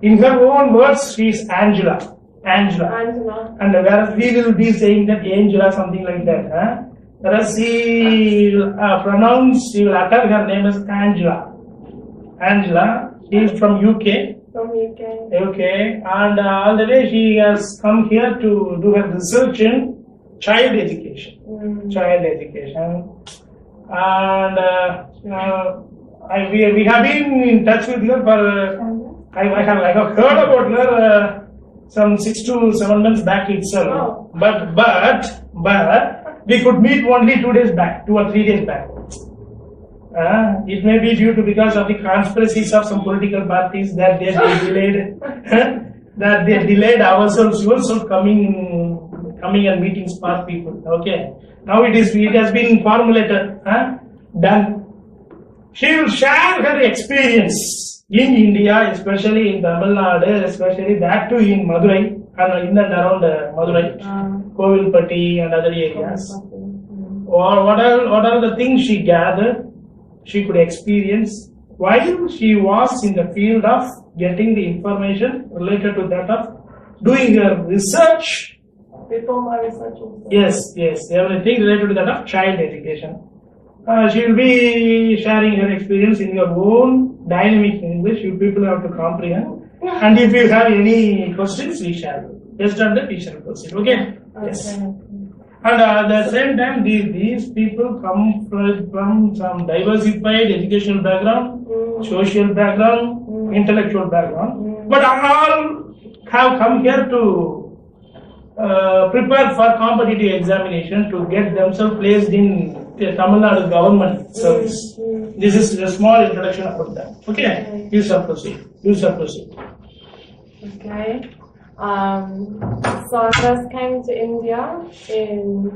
In her own words, she is Angela. Angela. And whereas we will be saying that Angela, something like that. Huh? Whereas she will she will utter her name as Angela. Angela, she is from UK. From UK. Okay, and all the way she has come here to do her research in child education. Child education. And we have been in touch with her for, I have heard about her some 6 to 7 months back itself. Oh. But we could meet only 2 days back, 2 or 3 days back. It may be due to because of the conspiracies of some political parties that they delayed that they delayed ourselves also coming and meeting smart people. Okay. Now it has been formulated, done. She will share her experience in India, especially in Tamil Nadu, especially that too in Madurai and in and around Madurai, Kovilpatti and other areas. Or what are the things she gathered, she could experience while she was in the field of getting the information related to that of doing her research. Before my research also. Yes, everything related to that of child education. She will be sharing her experience in your own dynamic English. You people have to comprehend. And if you have any questions, we shall. Just on that, we shall proceed. Okay? Yes. And at the same time, these people come from some diversified educational background, social background, intellectual background, but all have come here to prepare for competitive examination to get themselves placed in the Tamil Nadu government service. This is a small introduction about that. Okay? You shall proceed. Okay. So I first came to India in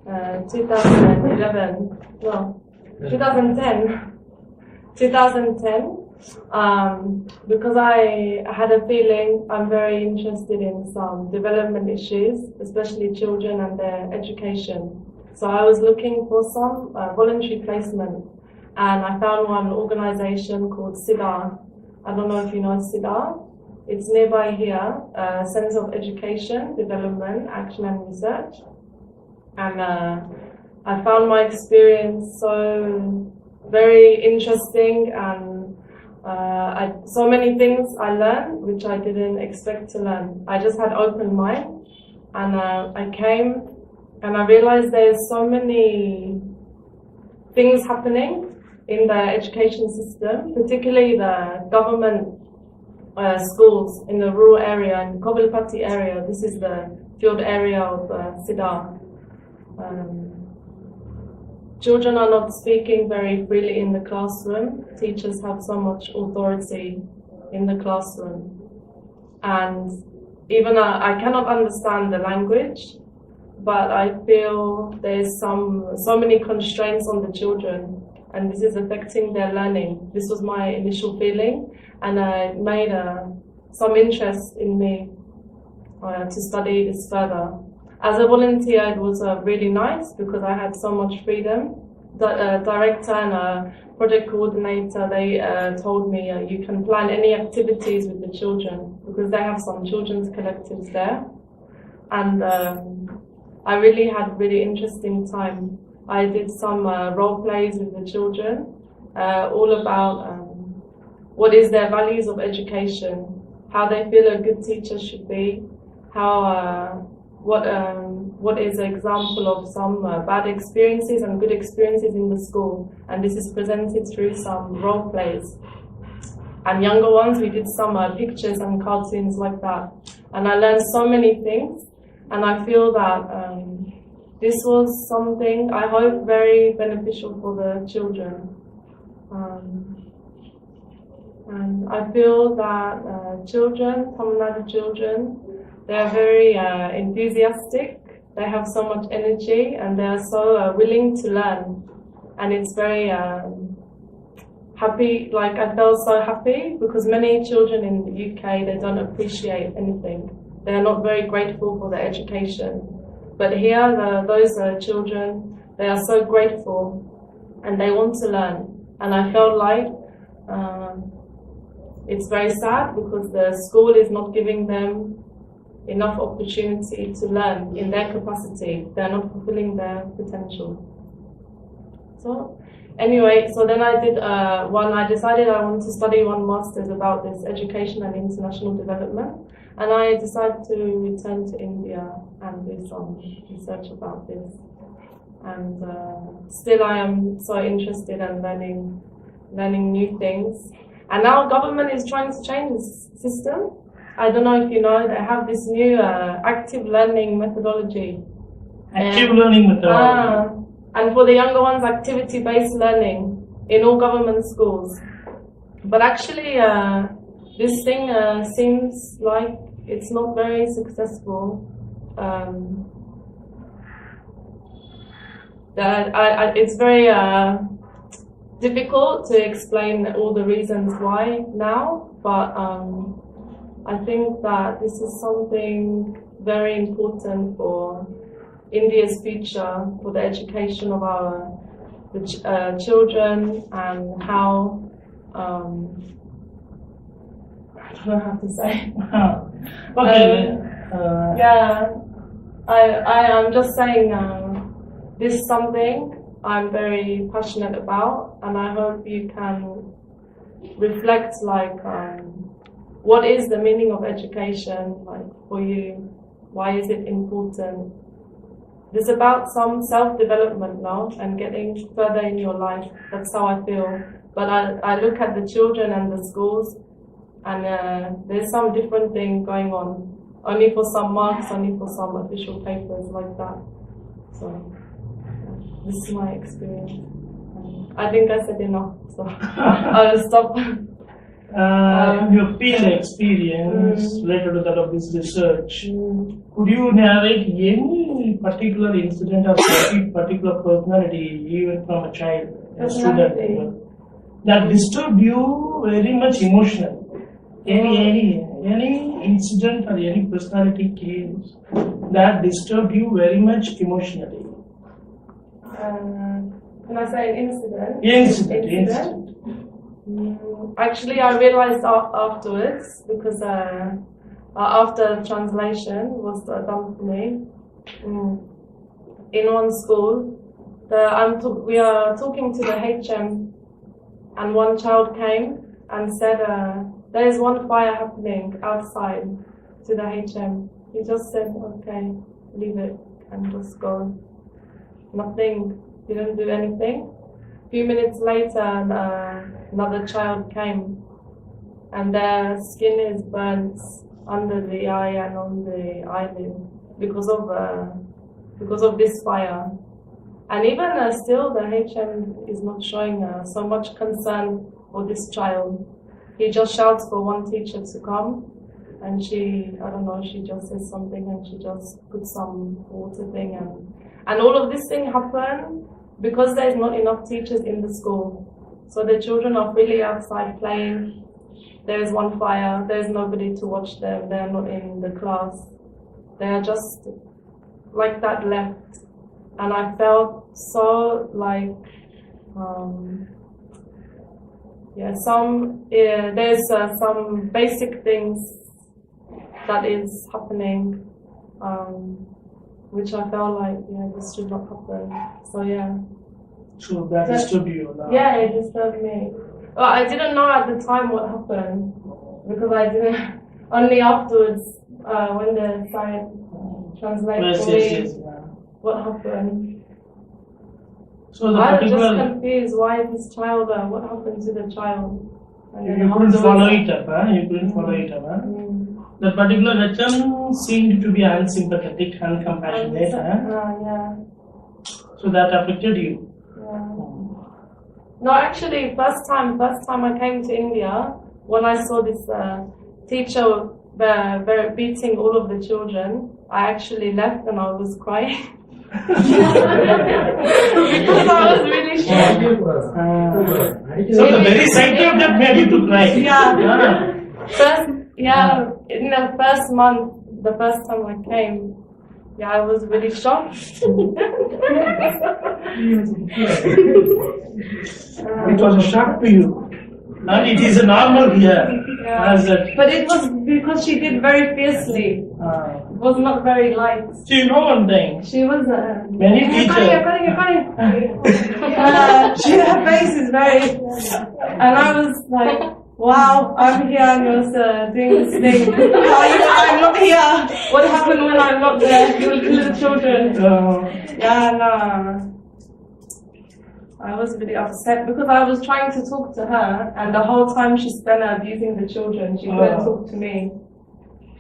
2011. No, 2010. 2010. Because I had a feeling I'm very interested in some development issues, especially children and their education. So I was looking for some voluntary placement, and I found one organization called SIDA. I don't know if you know SIDA. It's nearby here, Center of Education, Development, Action and Research. And I found my experience so very interesting, and so many things I learned which I didn't expect to learn. I just had open mind, and I came and I realized there's so many things happening in the education system, particularly the government schools in the rural area, in Kovilpatti area. This is the field area of SIDA. Children are not speaking very freely in the classroom. Teachers have so much authority in the classroom. And even I cannot understand the language, but I feel there's so many constraints on the children, and this is affecting their learning. This was my initial feeling, and it made some interest in me to study this further. As a volunteer, it was really nice because I had so much freedom. The director and project coordinator, they told me you can plan any activities with the children because they have some children's collectives there. And I really had a really interesting time. I did some role plays with the children, all about what is their values of education, how they feel a good teacher should be, how what is an example of some bad experiences and good experiences in the school, and this is presented through some role plays. And younger ones, we did some pictures and cartoons like that, and I learned so many things, and I feel that this was something, I hope, very beneficial for the children. And I feel that children, Tamil Nadu children, they are very enthusiastic, they have so much energy, and they are so willing to learn. And it's very happy, like I felt so happy because many children in the UK, they don't appreciate anything. They are not very grateful for their education. But here, those children, they are so grateful and they want to learn. And I felt like it's very sad because the school is not giving them enough opportunity to learn in their capacity. They're not fulfilling their potential. So anyway, so then I decided I wanted to study one master's about this education and international development, and I decided to return to India and do some research about this. And still I am so interested in learning new things. And now government is trying to change this system. I don't know if you know, they have this new active learning methodology. Active learning methodology. And for the younger ones, activity-based learning in all government schools. But actually, this thing seems like it's not very successful. It's very difficult to explain all the reasons why now, but I think that this is something very important for India's future, for the education of our children, and how I don't know how to say. Okay. Yeah, I'm just saying this is something I'm very passionate about, and I hope you can reflect like what is the meaning of education like for you? Why is it important? It's about some self-development now and getting further in your life. That's how I feel. But I look at the children and the schools, and there's some different thing going on. Only for some marks, only for some official papers like that. So this is my experience. I think I said enough, so I'll stop. Your field experience related to that of this research, could you narrate any particular incident or particular personality, even from a child, a student, that disturbed you very much emotionally? Any incident or any personality case that disturbed you very much emotionally? Can I say an incident? Incident. Actually, I realized afterwards, because after translation was done for me, in one school, we are talking to the HM, and one child came and said, there is one fire happening outside, to the HM. He just said, okay, leave it, and just go. Nothing, didn't do anything. A few minutes later, another child came, and their skin is burnt under the eye and on the eyelid because of this fire. And even still, the HM is not showing so much concern for this child. He just shouts for one teacher to come, and she just says something, and she just puts some water thing, and all of this thing happened because there's not enough teachers in the school. So the children are freely outside playing. There's one fire, there's nobody to watch them, they're not in the class. They're just like that left. And I felt so like, there's some basic things that is happening, which I felt like, this should not happen. So yeah. So that disturbed you? Yeah, it disturbed me. Well, I didn't know at the time what happened, because I didn't, only afterwards, when the site translated for me what happened. So I was just confused, why this child, what happened to the child? And you couldn't follow it up, You couldn't follow it up, The particular HM seemed to be unsympathetic, uncompassionate, yeah. So that affected you? No, actually, first time I came to India, when I saw this teacher beating all of the children, I actually left and I was crying. Because I was really shocked. So the very sight of that made you to cry? Yeah. In the first month, the first time I came, I was really shocked. It was a shock to you. And it is normal here. Yeah. As that. But it was because she did very fiercely. It was not very light. So you know one thing. She was Many teachers. Her face is very, and I was like, wow, I'm here and you're doing this thing. How are you when I'm not here? What happened when I'm not there? You little children. Yeah, no. I was really upset because I was trying to talk to her, and the whole time she spent abusing the children. She couldn't talk to me.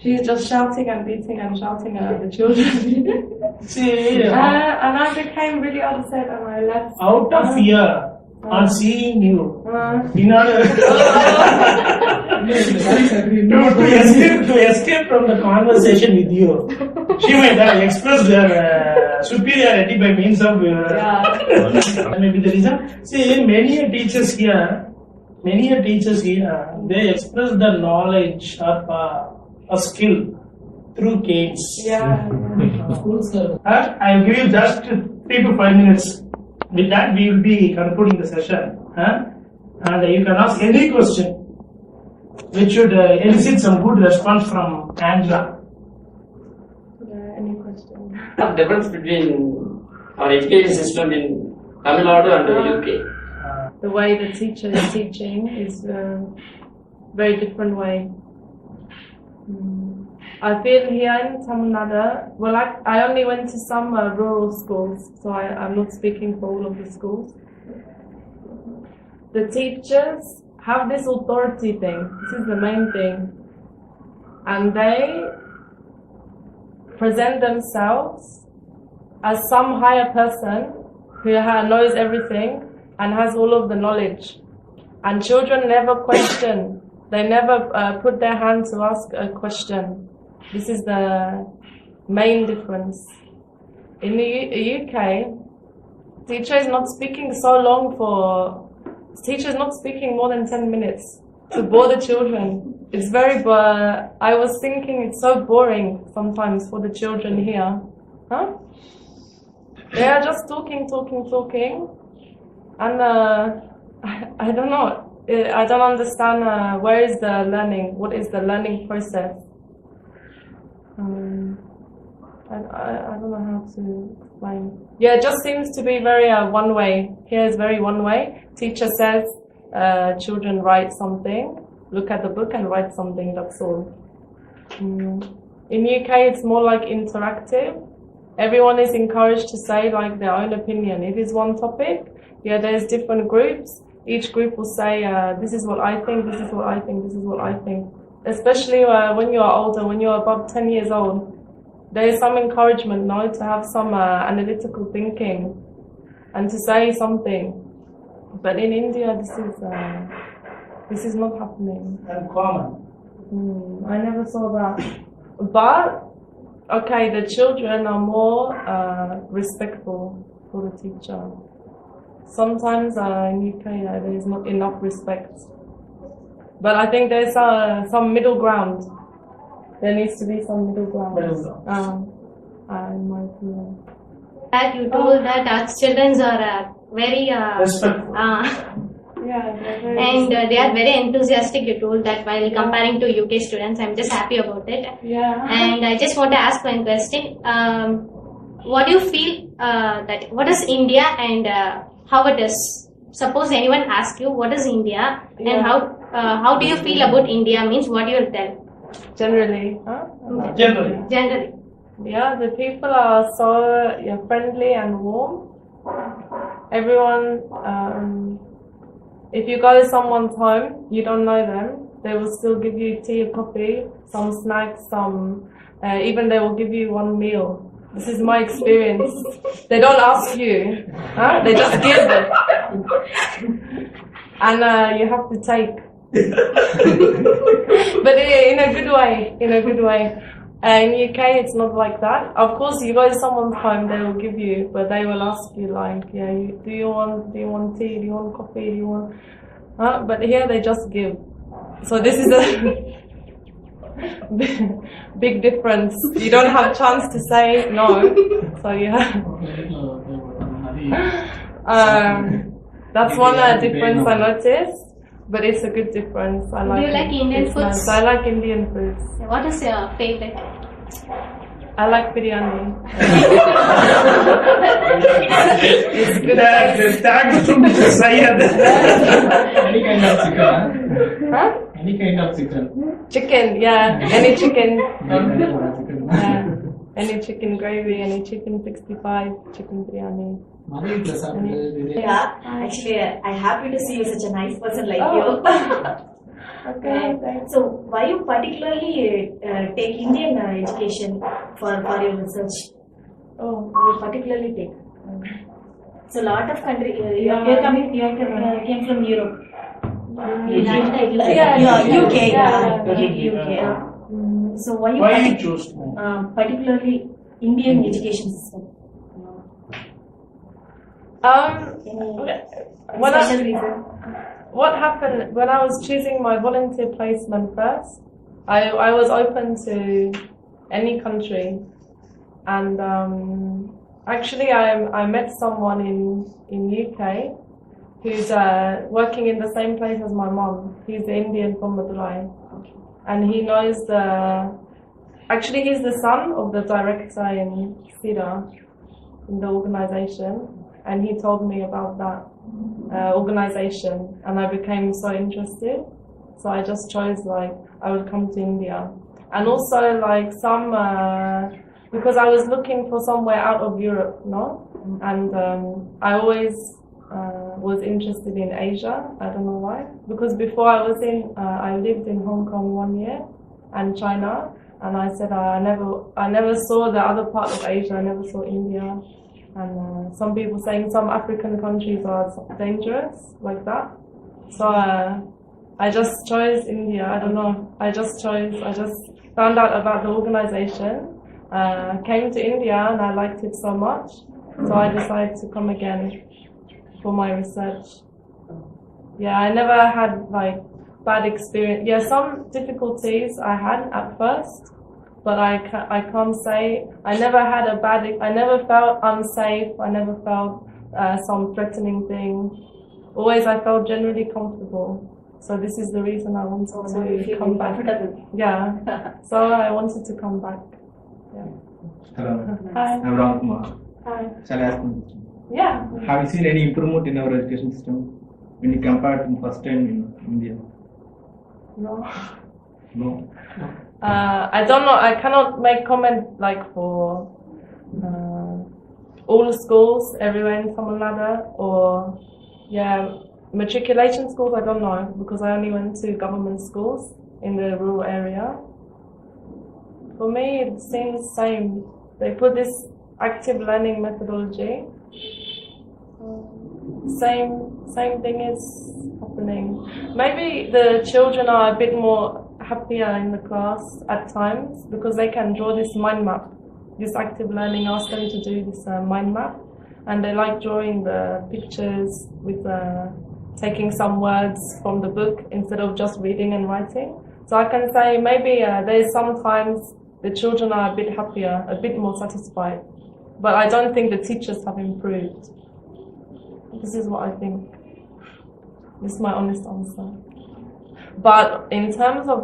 She's just shouting and beating and shouting at the children. See, and I became really upset and I left. Out of fear on seeing you, in order to escape from the conversation with you, she might have expressed her superiority by means of maybe the reason. See, many teachers here, they express the knowledge of a skill through games. I'll give you just 3 to 5 minutes. With that, we will be concluding the session. And you can ask any question which should elicit some good response from Angela. Any question? The difference between our education system in Tamil Nadu and the UK. The way the teacher is teaching is a very different way. I feel here in Tamil Nadu, well, I only went to some rural schools, so I'm not speaking for all of the schools. The teachers have this authority thing. This is the main thing. And they present themselves as some higher person who knows everything and has all of the knowledge. And children never question. They never put their hand to ask a question. This is the main difference. In the UK, teacher is not speaking so long teacher is not speaking more than 10 minutes to bore the children. It's very, I was thinking it's so boring sometimes for the children here. They are just talking, and I don't know. I don't understand where is the learning, what is the learning process. I don't know how to explain. Yeah, it just seems to be very one way. Here is very one way. Teacher says, children write something, look at the book and write something, that's all. In UK it's more like interactive. Everyone is encouraged to say like their own opinion. If it's one topic, there's different groups. Each group will say, this is what I think, this is what I think, this is what I think. Especially when you are older, when you're above 10 years old, there is some encouragement now to have some analytical thinking and to say something. But in India, this is not happening. Uncommon. I never saw that. But okay, the children are more respectful for the teacher. Sometimes in UK there is not enough respect. But I think there's some middle ground. There needs to be some middle ground. In my opinion. That you told that our children are very respectful. and they are very enthusiastic. You told that while comparing to UK students, I'm just happy about it. And I just want to ask one question. What do you feel that what is India and how it is? Suppose anyone asks you what is India and how do you feel about India means what you will tell? Generally. Generally. Yeah, the people are so friendly and warm. Everyone, if you go to someone's home, you don't know them, they will still give you tea or coffee, some snacks, even they will give you one meal. This is my experience. They don't ask you, they just give it. And you have to take. But in a good way, in UK it's not like that. Of course you go to someone's home, they will give you, but they will ask you like, do you want tea, do you want coffee, do you want, but here they just give. So this is a big difference. You don't have chance to say no, so that's one difference I noticed. but it's a good difference. I Do like you like it. Indian It's foods? nice. I like Indian foods. What is your favorite? I like biryani. It's good. Thanks to Mr. Syed. Any kind of chicken. Huh? Any kind of chicken. Chicken, yeah. Any chicken. Chicken. Yeah. Any chicken gravy, any chicken 65, chicken biryani. Yeah, actually, I'm happy to see you such a nice person like Okay, you. thanks. So, why you particularly take Indian education for your research? Oh, You particularly take. So, lot of country. Yeah. Came from Europe. Yeah, UK. Yeah. UK. So, why Why you you choose? particularly Indian education system? When Special I, reason? what happened when I was choosing my volunteer placement first, I was open to any country, and actually I met someone in UK who's working in the same place as my mom. He's Indian from Madurai, and he knows actually he's the son of the director in SIDA, in the organization, and he told me about that organization, and I became so interested. So I just chose like I would come to India, and also like some because I was looking for somewhere out of Europe, no, and I always was interested in Asia. I don't know why, because before I lived in Hong Kong 1 year and China, and I said I never saw the other part of Asia. I never saw India. And some people saying some African countries are dangerous, like that. So I just chose India. I don't know. I just found out about the organization, came to India, and I liked it so much. So I decided to come again for my research. Yeah, I never had like bad experience. Yeah, some difficulties I had at first. But I can't say, I never felt unsafe, I never felt some threatening thing. Always I felt generally comfortable. So this is the reason I wanted to come back. Yeah, so I wanted to come back. Yeah. Hello, Hi. I'm Ram Kumar. Hi. Shall I ask you? Yeah. Have you seen any improvement in our education system when you compare to first time in India? No. No. I don't know, I cannot make comment like for all the schools everywhere in Tamil Nadu, or matriculation schools, I don't know, because I only went to government schools in the rural area. For me, it seems same. They put this active learning methodology. Same thing is happening. Maybe the children are a bit more happier in the class at times because they can draw this mind map. This active learning asks them to do this mind map, and they like drawing the pictures with taking some words from the book instead of just reading and writing. So I can say maybe there's sometimes the children are a bit happier, a bit more satisfied, but I don't think the teachers have improved. This is what I think. This is my honest answer. But in terms of,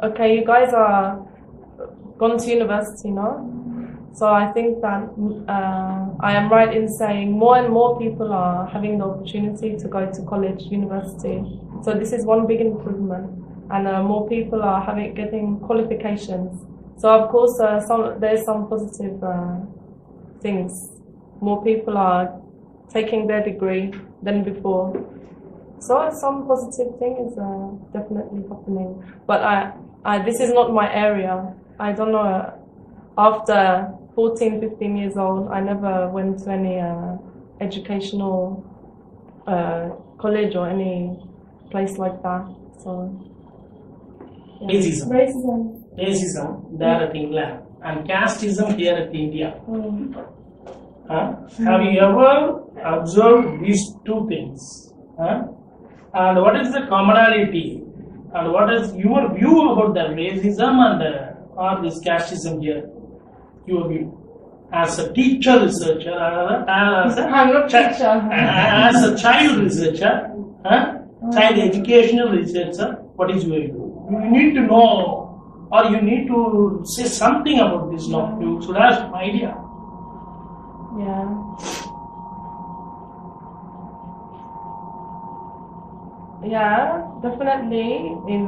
okay, you guys are gone to university now, so I think that I am right in saying more and more people are having the opportunity to go to college, university. So this is one big improvement, and more people are getting qualifications. So of course, there's some positive things. More people are taking their degree than before. So some positive thing is definitely happening, but this is not my area. I don't know. After 14, 15 years old, I never went to any educational college or any place like that. So yeah. Racism there at England, and casteism here at India. Have you ever observed these two things? And what is the commonality? And what is your view about the racism and or this casteism here? Your view as a teacher researcher, I'm not teacher. as a child researcher, child educational researcher, what is your view? You need to know, or you need to say something about this law. You should have some idea. Yeah. Yeah, definitely in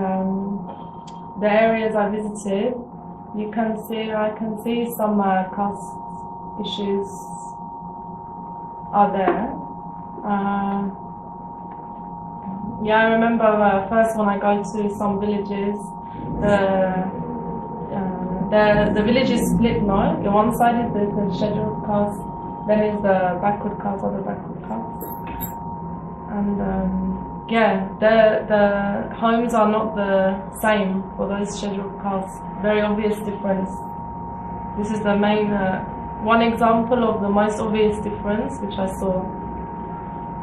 the areas I visited, I can see some caste issues are there. Yeah, I remember first when I go to some villages, the village is split now. On one side is the scheduled caste, then is the backward caste or the backward caste. And yeah, the homes are not the same for those scheduled castes. Very obvious difference. This is the main, one example of the most obvious difference which I saw.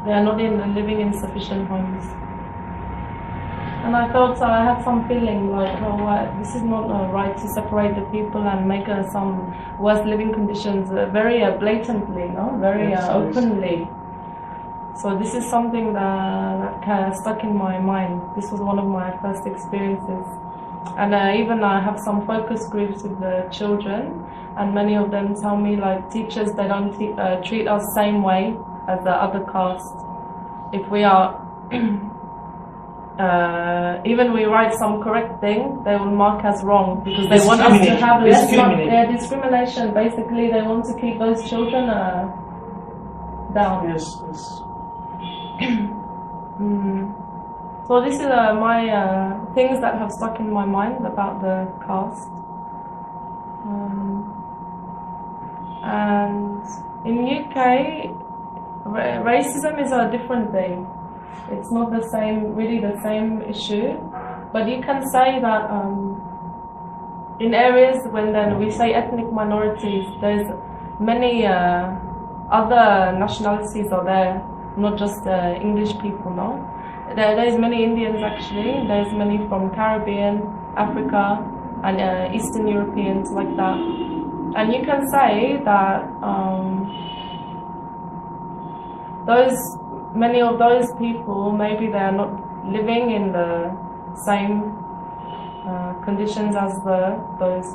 They are not living in sufficient homes. And I felt I had some feeling like, this is not right to separate the people and make some worse living conditions very blatantly, no? Very Yes, openly. So this is something that stuck in my mind. This was one of my first experiences. And even I have some focus groups with the children, and many of them tell me like teachers, they don't treat us same way as the other caste. If we are, even we write some correct thing, they will mark as wrong because they want us to have less discrimination. Basically, they want to keep those children down. Yes, yes. So this is my things that have stuck in my mind about the caste. And in UK, racism is a different thing. It's not the same, really the same issue. But you can say that in areas when then we say ethnic minorities, there's many other nationalities are there. Not just English people, no. There's many Indians actually. There's many from Caribbean, Africa, and Eastern Europeans like that. And you can say that many of those people, maybe they are not living in the same conditions as those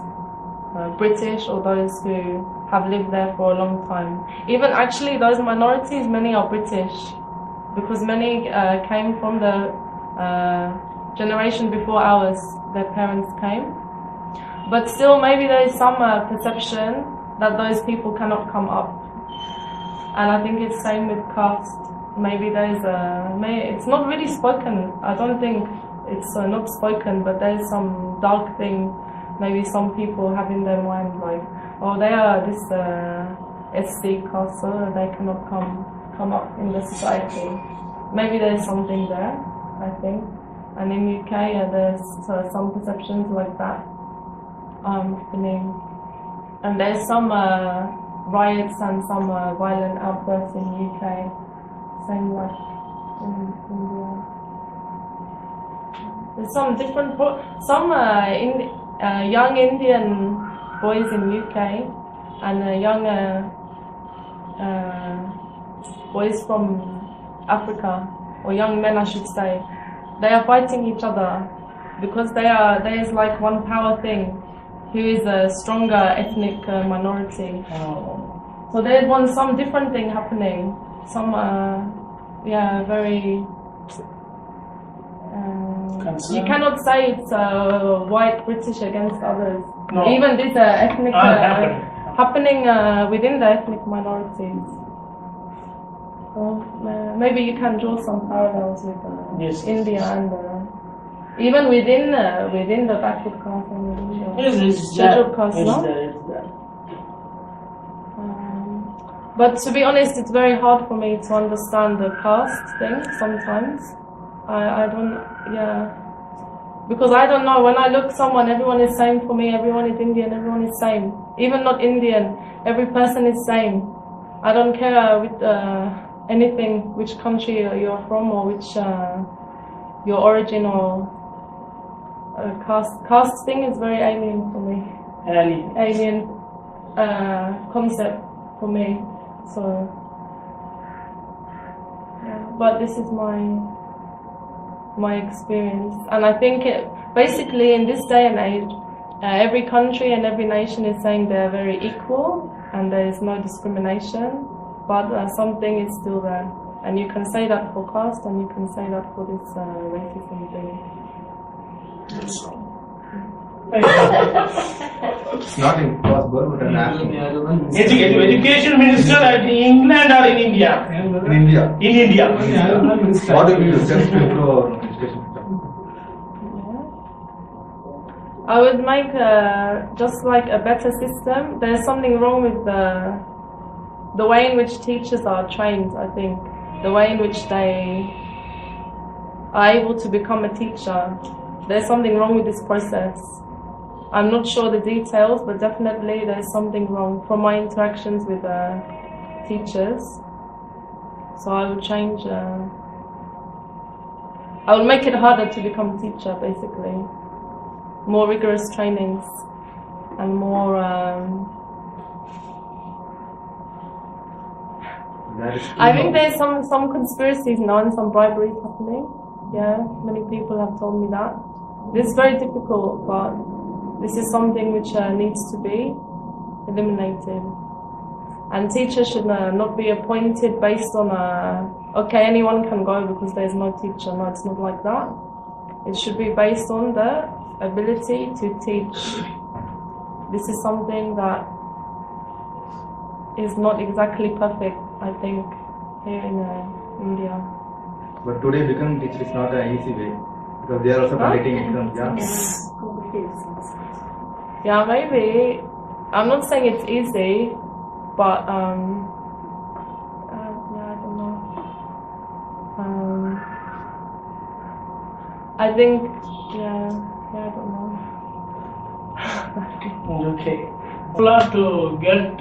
British or those who have lived there for a long time. Even actually those minorities, many are British because many came from the generation before ours, their parents came. But still maybe there is some perception that those people cannot come up. And I think it's same with caste. Maybe there is it's not really spoken. I don't think it's not spoken, but there is some dark thing maybe some people have in their mind like, oh, they are this SC caste, so they cannot come up in the society. Maybe there's something there, I think. And in UK, there's some perceptions like that happening. And there's some riots and some violent outbursts in UK, same like in India. There's some different, young Indian boys in UK and young boys from Africa, or young men I should say, they are fighting each other because there is like one power thing, who is a stronger ethnic minority. So there's some different thing happening, some very you cannot say it's white British against others. No. Even this ethnic happening within the ethnic minorities. So maybe you can draw some parallels with India and even within the backward caste and within the scheduled caste, no? But to be honest, it's very hard for me to understand the caste thing sometimes. I don't, because I don't know, when I look someone, everyone is same for me, everyone is Indian, everyone is same. Even not Indian, every person is same. I don't care with anything, which country you're from or which your origin or caste thing is very alien for me. Alien concept for me. So, but this is my my experience. And I think basically in this day and age, every country and every nation is saying they're very equal and there is no discrimination, but something is still there. And you can say that for caste and you can say that for this racism thing. It's not impossible, but an asking. Education minister at England or in India? In India. In India. What do you just to improve our education system? I would make just like a better system. There's something wrong with the way in which teachers are trained, I think. The way in which they are able to become a teacher. There's something wrong with this process. I'm not sure the details, but definitely there's something wrong from my interactions with teachers. So I would change, I would make it harder to become a teacher, basically. More rigorous trainings and more, I think there's some conspiracies now and some briberies happening. Yeah, many people have told me that. This is very difficult, but this is something which needs to be eliminated. And teachers should not be appointed based on, okay, anyone can go because there's no teacher. No, it's not like that. It should be based on the ability to teach. This is something that is not exactly perfect, I think, here in India. But today becoming teacher is not an easy way because they are also collecting exams. Yeah, maybe. I'm not saying it's easy, but yeah, I don't know. I think, yeah, I don't know. Okay. To get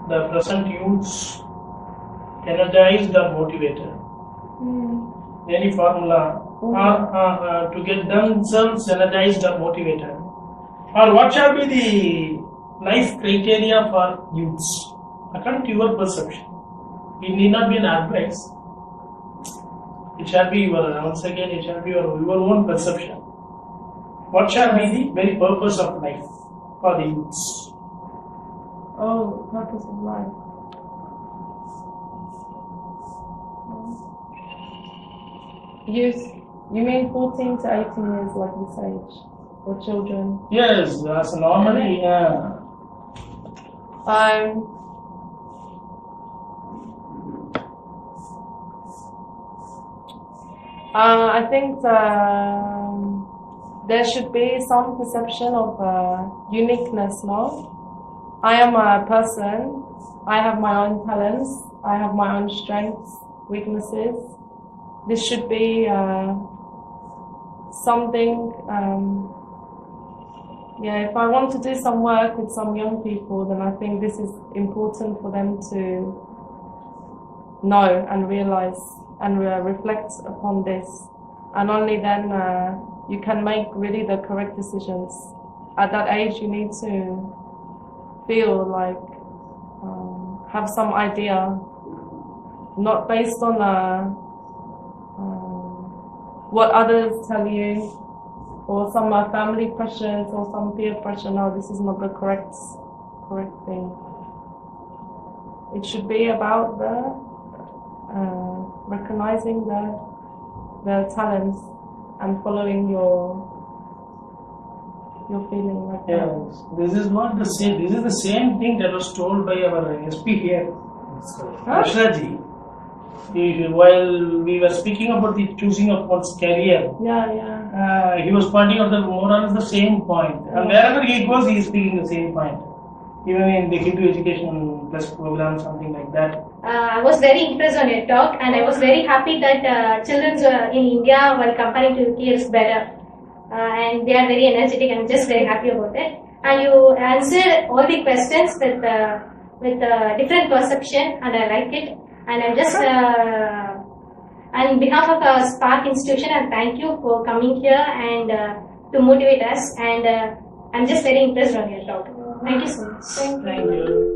the present youths energized or motivated. Any formula to get themselves energized or motivated, or what shall be the nice criteria for youths according to your perception? It need not be an advice. It shall be your, once again, it shall be your own perception. What shall be the very purpose of life for the youths? Oh, purpose of life. Youth, you mean 14 to 18 years, like this age, or children? Yes, that's normally, yeah. I think there should be some perception of uniqueness now. I am a person, I have my own talents, I have my own strengths, weaknesses. This should be something, yeah, if I want to do some work with some young people, then I think this is important for them to know and realize and reflect upon this. And only then you can make really the correct decisions. At that age, you need to feel like, have some idea, not based on what others tell you, or some family pressures, or some peer pressure. No, this is not the correct thing. It should be about the recognizing the talents and following your feeling like that. Yes, this is not the same. This is the same thing that was told by our SP here, Ashraji. While we were speaking about the choosing of one's career, he was pointing out more or less the same point. And wherever he goes, he is speaking the same point. Even in the Hindu Education Plus program, something like that. I was very impressed on your talk, and I was very happy that children in India, while comparing to UK, is better. And they are very energetic. I'm just very happy about it. And you answered all the questions with different perception, and I like it. And I'm just, on behalf of Spark Institution, and thank you for coming here and to motivate us. And I'm just very impressed on your talk. Thank you so much. Thank you.